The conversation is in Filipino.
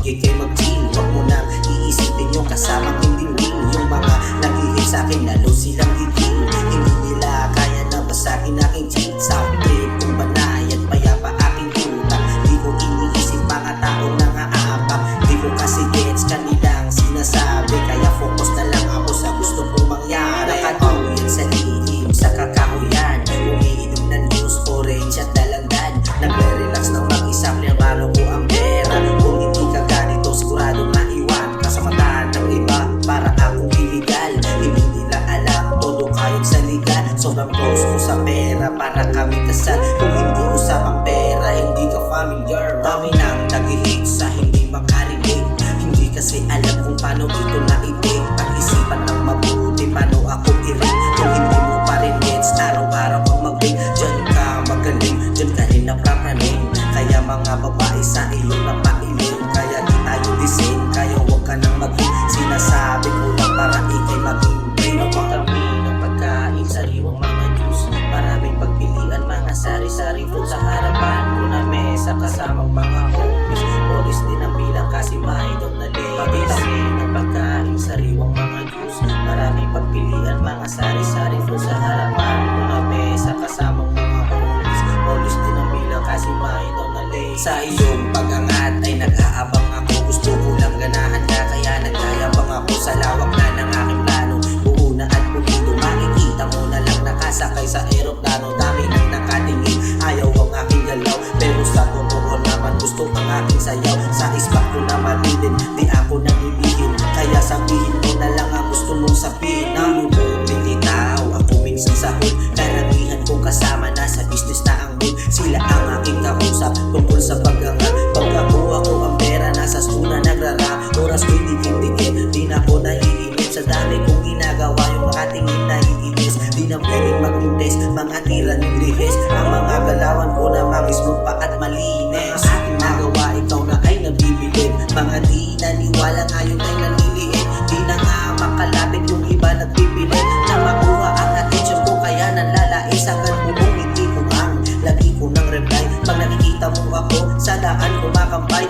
ikay mag-chill. Huwag mo nang iisipin yung kasamang hindi real. Yung mga nag-ihip sa'kin lalo silang gigil. Hindi nila kaya na basagin aking cheat. Sound trip kung banayad payapa aking utak. Di ko iniisip mga taong nangaabak. Di ko kasi gets kanilang sinasabi. Kaya focus na lang ako sa gusto kong mangyari. Nakatuloy sa lihim, sa kakahuyan. Umiinom ng news, orange at dalandan. Nagre-relax ng mag-isa, klaro ko ang pera. Kung hindi ka ganito, sigurado maiwan ka sa mata ng iba para akong illegal. Hindi nila alam, todo kayong sa liga. Sobrang close ko sa pera para kami kasal. Kung hindi usapang pera, hindi ka familiar. Dami nang nag-hate sa hindi makarinig. Hindi kasi alam kung paano ito naitik. Pag-isipan ng mabuti, paano ako i-ring. Kung hindi mo pa rin gets, araw-araw kang mag-ring. Diyan ka magaling, diyan ka rin naprapraning. Kaya mga babae sa iyo napailing. Kaya di tayo design, kaya huwag ka nang mag-ring. Sinasabi ko lang para ikay maging brain. Kami ng pagkain, sariwang mga juice. Maraming pagpilian, mga sari-sari fruit sa harapan mo na mesa. Kasamang mga homies, polis din ang bilang kasi mahidong na ladies. Kami ng pagkain, sariwang mga juice. Maraming pagpilian, mga sari-sari fruit sa harapan mo na mesa. Kasamang mga homies, polis din ang bilang kasi mahidong na ladies. Sa iyong pag-angat ay nag-aabang ako. Gusto ko lang ganahan ka, kaya nagkayabang ako sa lawak na ng aking plano. Buo na at pulido, makikita mo na lang nakasakay sa eroplano. Dami nang nakatingin, ayaw ang aking galaw. Pero sa totoo naman gusto ang aking sayaw. Sa ispak ko naman din, di ako nabibigin. Kaya sabihin mo na lang ang gusto mong sabihin. Nalubog, nilitaw, ako minsan sa hood. Karamihan kong kasama na sa business na ang mood. Sila ang aking kausap tungkol sa pag-angat. Pagkakuha ko ang pera, nasa suna nagrara. Oras ko'y dikit-dikit, di na ako naiinip. Sa dami kong ginagawa, yung makatingin naiinis. Di na pwedeng mag-invest, mga tira ng lihis. Ang mga galawan ko na mangismong pa at malinis. Ang aking nagawa, ikaw na ay nabibilin. Mga di naniwala ngayon ay nanliliit. Di na nga makalapit yung iba nagpipilit. Na makuha ang attention ko kaya nanlalais. Hanggang bumungiti ko ang lagi ko ng reply. Pag nakikita mo ako sa daan kumakambay.